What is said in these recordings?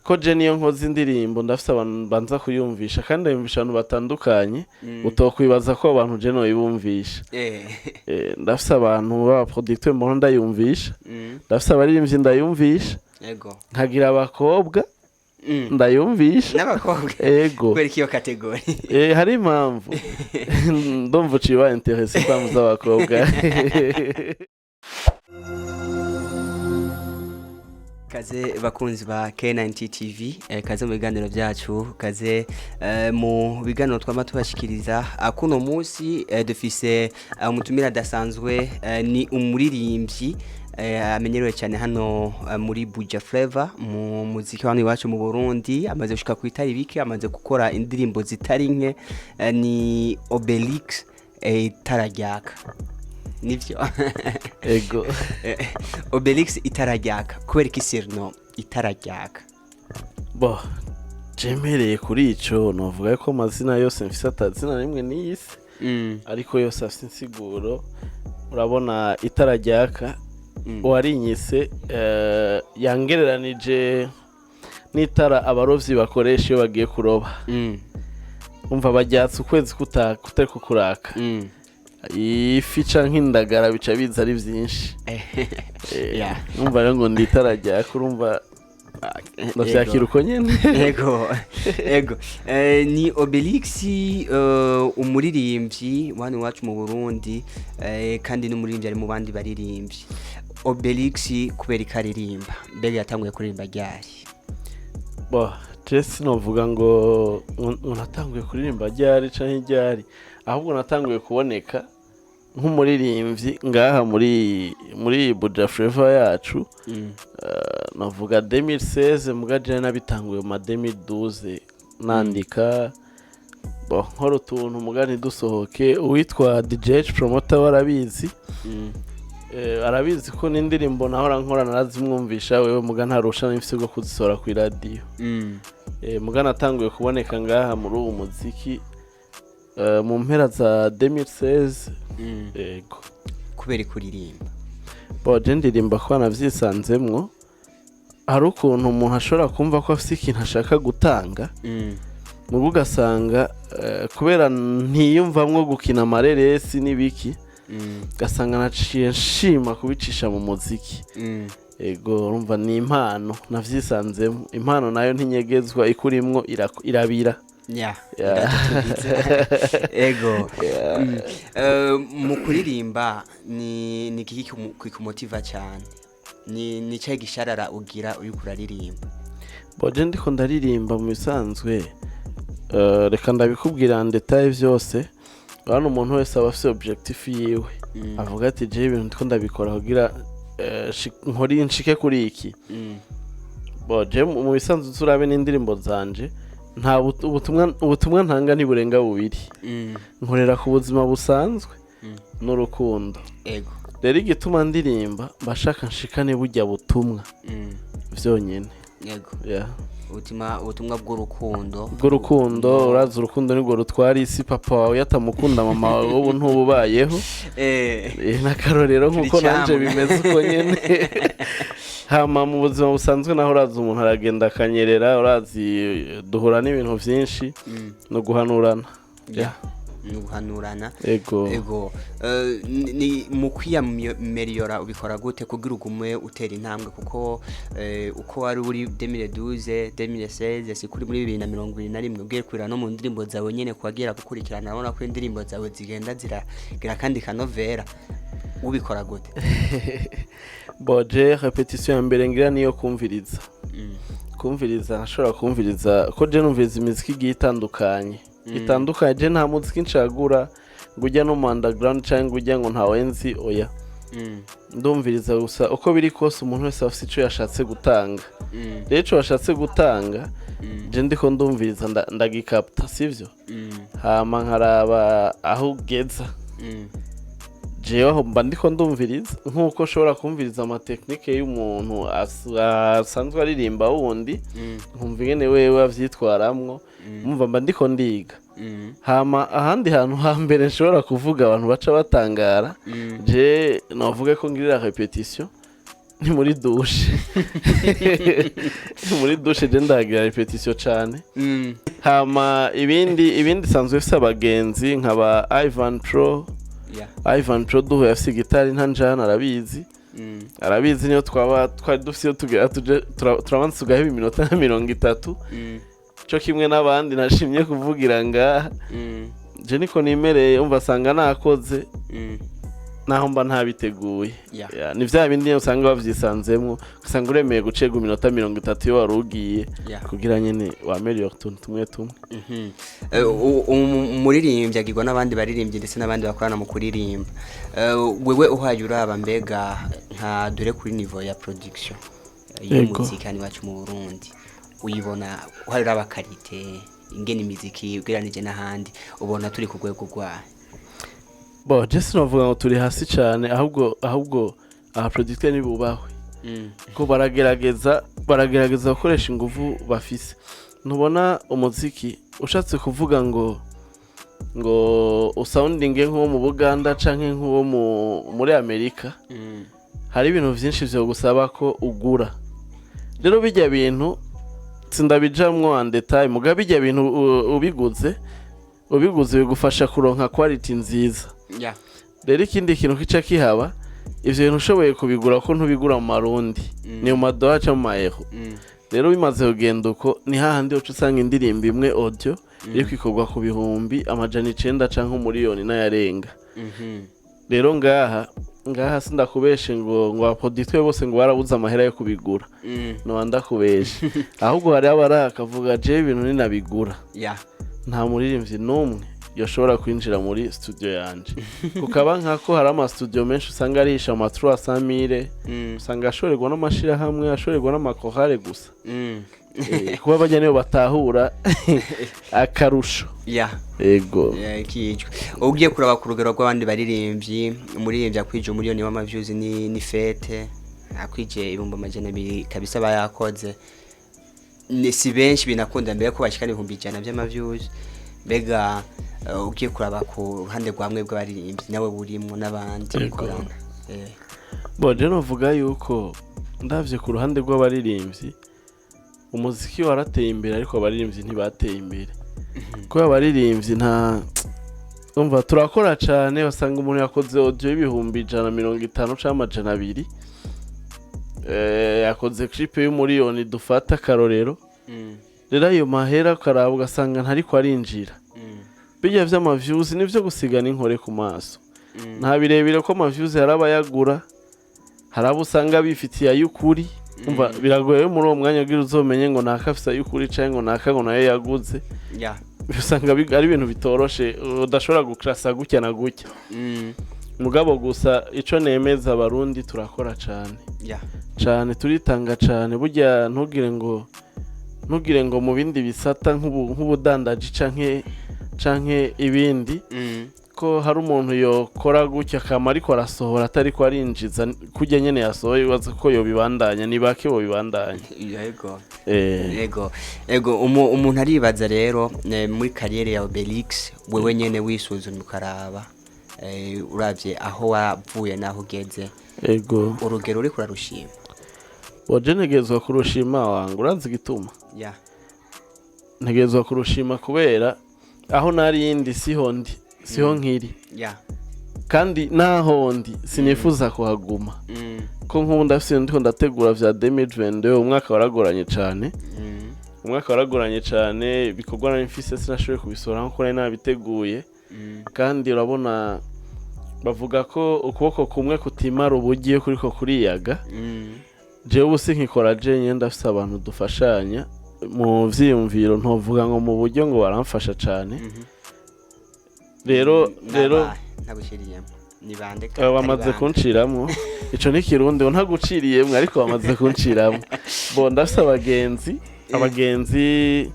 ko je niyo nkoze indirimbo ndafise abantu banza kuyumvisha kandi yumvisha abantu batandukanye utokwibaza ko abantu je no yibumvisha ndafise abantu baba producteur mbona ndayumvisha ndafise abaririmbyi ndayumvisha yego nkagira abakobwa ndayumvisha n'abakobwa yego kweri kiyo kategori hari impamvu ndumva uciba interesse kwa z'abakobwa kaze bakunzi ba K90 TV kaze mu biganiro byacu kaze mu biganiro twama tubashikiriza akuno munsi dufise umutumira dasanzwe ni umuririmbyi amenyerewe cyane hano muri Buja Flavor mu muziki wani wacu mu Burundi amaze gushika ku itari bike amaze gukora indirimbo zitari nke ni Aubin Lux itarajyaka nivyo ego Aubin Lux itarajyaka kubera iki sirno itarajyaka bo jemereye kuri ico novuga ko amazina yose mfise atazina rimwe n'iyisi ariko yose afite insiguro urabona itarajyaka warinyise yangereranije n'itara abarovyi bakoresha iyo bagiye kuroba umva bajyatse ukwezi kutari kukuraka ifi canke indagara bica biza ari vyinshi umva rero ngo nditarajyaka urumva ndavyakira uko nyene ego ni Aubin Lux umuririmbyi wani wacu mu Burundi kandi n'umuririmbyi ari mu bandi baririmbyi Aubin Lux kubera ikaririmba mbere yatanguye kuririmba ryari bo Jesse novuga ngo natanguye kuririmba ryari canke ryari ahubwo natanguye kuboneka nk'umuririmbyi ngaha muri Buja Flavor yacu navuga 2016 mugaje nabitanguye mu 2012 nandika bo nkora utuntu mugani dusohoke uwitwa DJ promoter warabizi arabizi ko n'indirimbo nahora nkora narazimwumvisha wewe muga ntarusha n'ifise go kuzisora ku radio muga natanguye kuboneka ngaha muri uwo muziki mu mpera za 2016 ego kubera kuririmba bo je ndirimba ko navyisanzemwo hari ukuntu umuntu ashobora kumva ko afite ikintu ashaka gutanga mugo ugasanga kubera ntiyumvamwo gukina amareresi n'ibiki gasanga naciye nshima kubicisha mu muziki ego urumva ni impano navyisanzemo impano nayo ntinyegezwa ikurimwo irabira ego mu kuririmba ni kiki kikumotiva cyane ni cyaye gisharara ugira uyu kuraririmba boje ndiko ndaririmba mu bisanzwe reka ndabikubwira ndetaye byose hano umuntu wese aba afite objectif yiwe avuga ati je ibintu ndiko ndabikora kugira nkori nshike kuri iki boje mu bisanzwe turabe n'indirimbo zanje nta ubutumwa ntanga ni burenga bubiri nkorera ku buzima busanzwe n'urukundo ego rero igituma ndirimba bashaka nshikane burya butumwa vyonyene yego ubutumwa bw'urukundo uraza urukundo nibwo rutwara isi papa wawe yatamukunda mama wawe ubu ntububayeho n'akarorero nk'uko nanje bimeze uko nyene hama mu buzima busanzwe naho uraza umuntu aragenda akanyerera urazi duhura n'ibintu vyinshi no guhanurana guhanurana ego ni mu kwiyameliora ubikora gute kugira ugume utera intambwe kuko uko wari uri 2012 2016 sikuri muri 2021 ubwiye kwira no mu ndirimbo zawe nyene kwagera gukurikirana urabona ko indirimbo zawe zigenda ziragira kandi kanovera ubikora gute boje repetition ya mbere ngira niyo kumviriza ashobora kumviriza ko je numviriza imiziki igiye itandukanye je nta muziki ncagura ngo ujya no mu underground cyangwa ujya ngo nta wenzi oya ndumviriza gusa uko biri kose umuntu wese afite ico yashatse gutanga rero ico yashatse gutanga je ndiko ndumviriza ndagikapta sivyo hama nkaraba aho ugeza jewe aho mba ndiko ndumviriza nk'uko ushobora kumviriza amateknike y'umuntu asanzwe aririmba wundi nkumva ingene wewe avyitwaramwo mumva mba ndiko ndiga hama ahandi hantu hambere nshobora kuvuga abantu baca batangara je navuga ko ngirira repetition ni muri douche muri douche je ndagira repetition cyane hama ibindi sanzwe fisa abagenzi nkaba Ivan Pro duho yafise gitari ntanjana arabizi niyo twari dufise turabanza tugaheba iminota 30 cyo kimwe n'abandi nashimye kuvugira ngaha je niko nimereye umva sanga nakoze naho mba ntabiteguye ni vya bindi usanga bavyisanzemwo usanga uremeye gucega iminota 30 yo warugiye kugira nyene wamelior tumwe umuririmbyi agirwa n'abandi baririmbyi ndetse n'abandi bakorana mu kuririmba wewe uhaye uraba mbega nka dore kuri niveau ya production y'umuziki hano wacu mu Burundi uyibona uhaye uraba qualité ingene imiziki ugeranije n'ahandi ubona turi ku rwego rwayo? Bo Jesse novuga ngo turi hasi cyane ahubwo aba producteur ni bubahwe ko baragerageza gukoresha ingufu bafise. Ntubona umuziki ushatse kuvuga ngo usoundinge nko mu Buganda canke nko muri Amerika hari ibintu byinshi byo gusaba ko ugura. Rero bijya bintu sindabijamwo en detail mugabe bijya bintu ubiguze bigufasha kuronka quality nziza. Rero ikindi kintu kica kihaba ivyo bintu ushoboye kubigura ko ntubigura mu marundi ni mu madola cyangwa mu mayero. Rero bimaze kugenda uko ni hahandi uca usanga indirimbo imwe audio iri kwikorwa ku bihumbi amajana 9 canke umuriyoni n'ayarenga. Rero ngaha sindakubeshe ngo abaproducteur bose ngo barabuza amahera yo kubigura no ndakubeshe ahubwo hari abarakavuga je ibintu ninabigura nta muririmbyi numwe yoshobora kwinjira muri studio yanje kukaba nkako hari ama studio menshi usanga arihisha ama 300,000 usanga ashorerwa n'amashira hamwe ashorerwa n'amakorale gusa kuba bajya batahura akarusho ego kijwe ugiye kuraba ku rugero rw'abandi baririmbyi umuririmbyi akwije umuriyoni w'amaviews ni fete akwije ibumba amajana 200 kabisa bayakoze ni si benshi binakunda mbere ko bashikana 100 by'amaviews bega ugiye kuraba ku ruhande rwamwe bw'abaririmbyi nawe burimo n'abandi kurana bo je novuga yuko ndavye ku ruhande rw'abaririmbyi umuziki warateye imbere ariko abaririmbyi ntibateye imbere ko abaririmbyi nta umva turakora cyane basanga umuntu yakoze audio y'ibihumbi 150 cyangwa 200 yakoze clip y'umuriyoni dufata karorero rero ayo mahera karaba ugasanga ntari kwarinjira bijya vy'ama views nivyo gusigana inkore ku maso nta birebire ko ama views yarabayagura harabo usanga bifitiye ayukuri umva biragoye muri uwo mwanya ugira uzomenye ngo nakafisa y'ukuri cyangwa ngo nayo yaguze usanga ari ibintu bitoroshe udashobora gukrasa gutya na gutya mugabo gusa ico nemeza abarundi turakora cyane turitanga cyane burya ntugire ngo mu bindi bisata nk'ubudandaji canke ibindi ko hari umuntu yokora gutya kama ariko arasohora atari ko arinjiza kujya nyene yasohoye waza ko yo bibandanya ni bake bo bibandanya ego umuntu aribaza rero muri carrière ya Aubin Lux wewe nyene wisuzumye ukaraba uravye aho wavuye naho ugeze ego urugero uri kurarushima waje negezwa kurushima wangu uranze gituma negezwa kurushima kubera aho nari yindi siho nkiri kandi naho ndi sinifuza kuhaguma ko nkunda afite ndiko ndategura vya 2022 umwaka waragoranye cyane bikorwa na mfise sinashoboye kubisora nko nari nabiteguye kandi urabona bavuga ko ukuboko kumwe kutimara ubugiye kuriko kuriyaga jewe ubu sinkikora je ndafise abantu dufashanya mu vyiyumviro ntovuga ngo mu buryo ngo baramfasha cyane rero nagushiriyemo nibande bamaze kunciramwo ico ni kirundi ntaguciriyemwe ariko bamaze kunciramwo bo ndafise abagenzi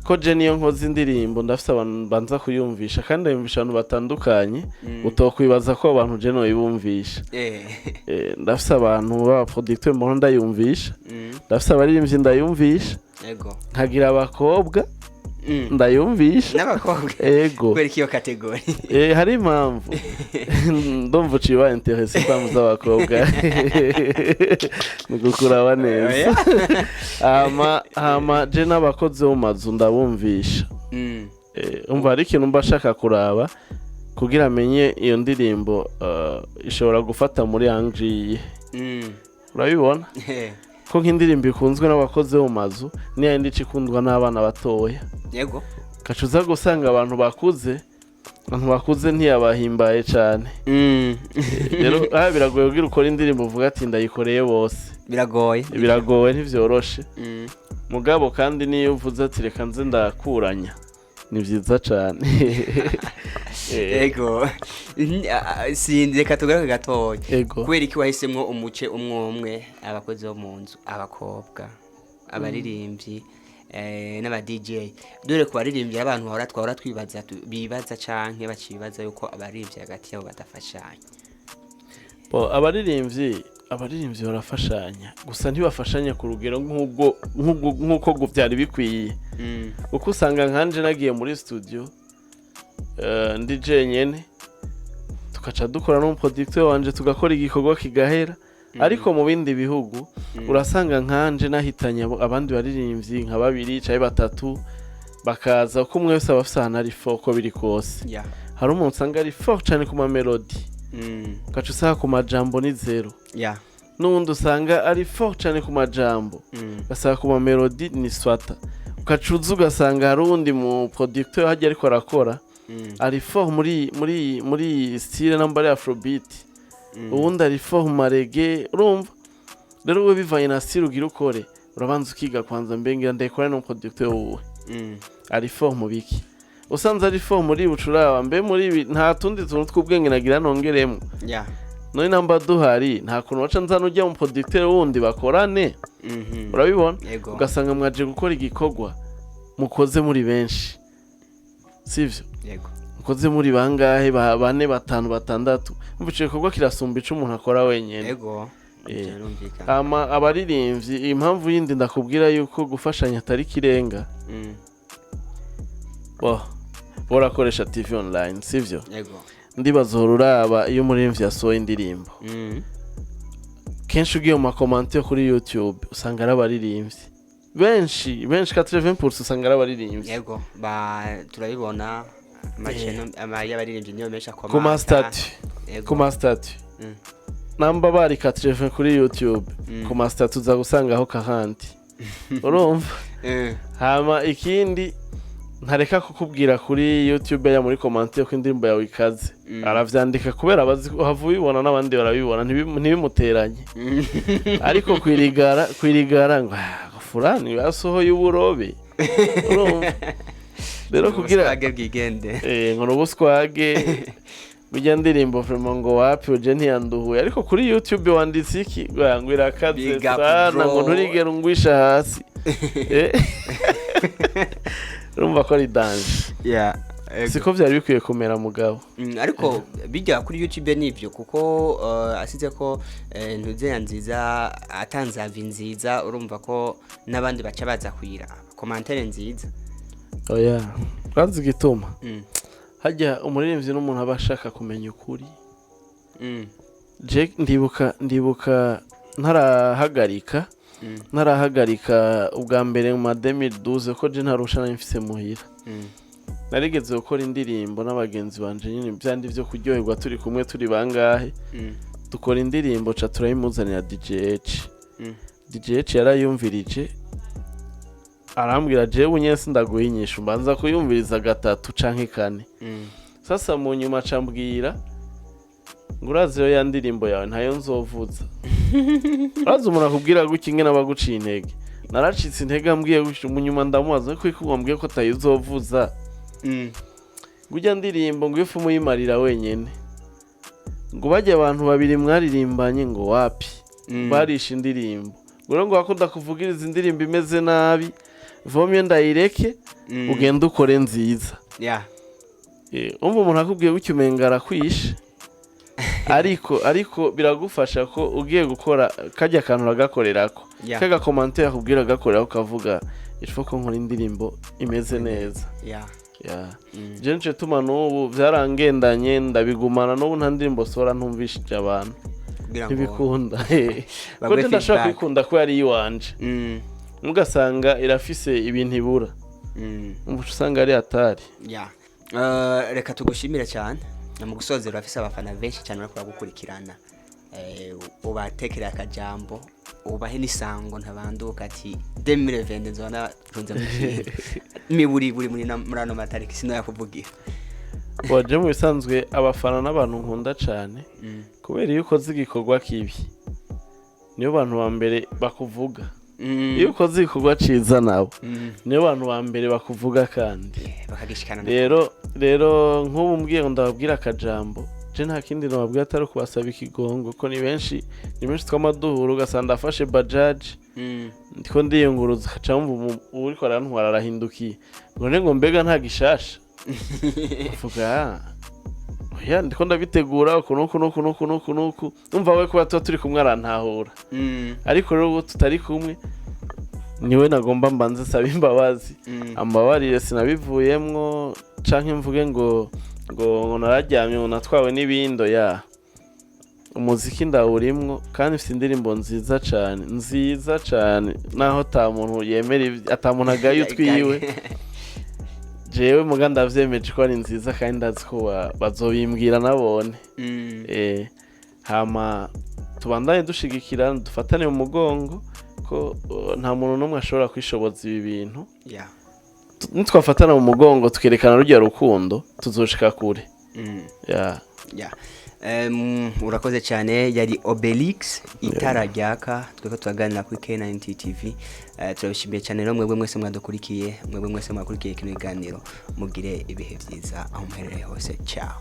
ko je niyo nkoze indirimbo ndafise abantu banza kuyumvisha kandi yumvisha abantu batandukanye utokwibaza ko abantu je no yibumvisha ndafise abantu baba producteur mbona ndayumvisha ndafise abaririmbyi ndayumvisha nkagira abakobwa ndayumvisha n'abakobwa ego kubera iyo kategori hari impamvu ndumva uciye interese impamvu z'abakobwa ni gukura neza hama je n'abakozi bo mu mazu ndabumvisha umva hari ikintu mba ashaka kuraba kugira amenye iyo ndirimbo ishobora gufata muri angiye urabibona ko nk'indirimbo ikunzwe n'abakozi bo mu mazu niyo yindi ikundwa n'abana batoya yego gacuza gusanga abantu bakuze ntiyabahimbaye cyane rero biragoye kugira ukora indirimbo uvuga ati ndayikoreye bose biragoye ntivyoroshe mugabo kandi niyo uvuze ati reka nze ndakuranya ni byiza cyane ego sindi reka tugaruke gatoya kubera iki wahisemwo umuce umwe abakozi bo mu nzu abakobwa abaririmbyi n'aba DJ dore ku baririmbyi abantu twahora twibaza bibaza canke bacibaza yuko abaririmbyi hagati yabo badafashanya abaririmbyi barafashanya gusa ntibafashanya ku rugero nk'uko byari bikwiye uko usanga nkanje nagiye muri studio ndi jenyene tukaca dukora n'umuproducteur wanje tugakora igikorwa kigahera ariko mu bindi bihugu urasanga nkanje nahitanye abandi baririmbyi nka babiri cyangwa batatu bakaza uko umwe wese abafisana ari foko biri kose hari umuntu usanga ari foko cyane ku ma melody ugaca usanga ku majambo ni zero n'ubundi usanga ari foko cyane ku majambo ugasanga ku ma melody ni swata ugaca uza ugasanga hari uwundi mu producteur hajya ariko arakora ari foko muri style nambari afrobeat ubundi ari fo mu marege urumva rero we bivanye na style ugira ukore urabanza ukiga kwanza mbengira ndayikora no producteur wowe ari fo mu biki usanze ari fo muri bucuraba mbe muri nta tundi tuntu tw'ubwenge nagira nongeremo none namba duhari nta kuntu waca nzana ujya mu producteur wundi bakorane urabibona ugasanga mwaje gukora igikorwa mukoze muri benshi sivyo mukoze muri bangahe bane batanu batandatu mvuciye kogwa kirasumba ico umuntu akora wenyene yego abaririmbyi impamvu yindi ndakubwira yuko gufashanya atari kirenga borakoresha TV online sivyo yego ndibazoruraba iyo umuririmvyi yasohoye indirimbo kenshi ugiye mu makomante kuri YouTube usanga ari abaririmbyi benshi 80% usanga ari abaririmbyi yego turabibona y'abaririmbyi niyo mesha ku statut namba bari 80 kuri YouTube ku statut uza gusangaho kahandi urumva hama ikindi ntareka kukubwira kuri YouTube ya muri commentaire ko indirimbo yawe ikaze aravyandika kubera havuye ibona n'abandi barabibona ntibimuteranye ariko kwirigara ngo fulani yasohoye uburobe urumva rero kugira ngo n'ubuswage bijya ndirimbo vraiment ngo wapi uje ntiyanduhuye ariko kuri YouTube wanditse iki ngo irakaze sana ngo nturigera ungwisha hasi urumva ko ari danger siko byari bikwiye kumera mugabo ariko bijya kuri YouTube nivyo kuko asize ko ntuze nziza atanzavi nziza urumva ko nabandi baca baza kwira commentaire nziza kwanza igituma hajya umuririmbyi n'umuntu aba ashaka kumenya ukuri ndibuka ntarahagarika ubwa mbere mu 2012 ko je ntarushana mfise muhira narigeze gukora indirimbo n'abagenzi banje nyine byandi byo kuryoherwa turi kumwe turi bangahe dukora indirimbo ca turayimuzanira DJH yarayumvirije arambwira jewe nyese ndaguhinyisha mbanza kuyumviriza gatatu canke kane sasa mu nyuma cambwira nguraziyo ya ndirimbo yawe ntayo nzovuza urazi umuntu akubwira guki ingene abaguciye intege naracitse intege ambwiye gutyo mu nyuma ndamubaza ko ikubwambwiye ko tayo uzovuza gujya ndirimbo ngo ifu muyimarira wenyene ngo bajya abantu babiri mwaririmbanye ngo wapi barisha indirimbo ngo wakunda kuvugiriza indirimbo imeze nabi vomye ndayireke ugenda ukore nziza umva umuntu akubwiye gutyo umenga arakwishe ariko biragufasha ko ugiye gukora kajya akantu uragakorerako kaga commentaire akubwira agakoreraho kavuga ifo ko nkora indirimbo imeze neza yeah je nce tuma n'ubu vyarangendanye ndabigumana n'ubu nta ndirimbo sora ntumvishije abantu ntibikunda ko ndashaka kwikunda ko yari iwanje mugasanga irafise ibintu ibura usanga ari atari reka tugushimire cyane mu gusozera afise abafana benshi cyane bakora gukurikirana ubatekerera akajambo ubahe nisango ntabanduka ati 2020 nzona runze miburi muri ano matariki sino yakuvugira waje mu bisanzwe abafana n'abantu nkunda cyane kubera iyo ukoze igikorwa kibi niyo bantu ba mbere bakuvuga iyo ukoze igikorwa ciza nabo niyo bantu ba mbere bakuvuga kandi bakagishikana rero nk'ubu mbwiye ngo ndababwira akajambo je nta kindi nababwira atari kubasaba ikigongo ko ni benshi tw'amaduhuru ugasanga afashe bajaji ndiko ndiyunguruza camva uriko arantwara arahindukiye none ngo mbega nta gishasha avuga oya ndiko ndabitegura kunuku umva we kuba turi kumwe arantahura ariko rero tutari kumwe niwe nagomba mbanze saba imbabazi ambabarire sinabivuyemwo canke mvuge ngo nararyamye ngo natwawe n'ibindo umuziki ndawurimwo kandi mfite indirimbo nziza cyane naho ata muntu yemera ata muntu agaye utwiwe jewe muga ndavyemeje ko ari nziza kandi ndazi ko bazobimbwira nabone hama tubandanye dushigikirana dufatane mu mugongo ko nta muntu n'umwe ashobora kwishoboza ibi bintu nitwafatana mu mugongo tukerekana rujya rukundo tuzoshika kure urakoze cyane yari Aubin Lux itara ryaka tweko tuganira kuri K90 TV turabishimiye cyane no mwebwe mwese mwadukurikiye mwebwe mwese mwakurikiye kino kiganiro mugire ibihe byiza aho muherereye hose ciao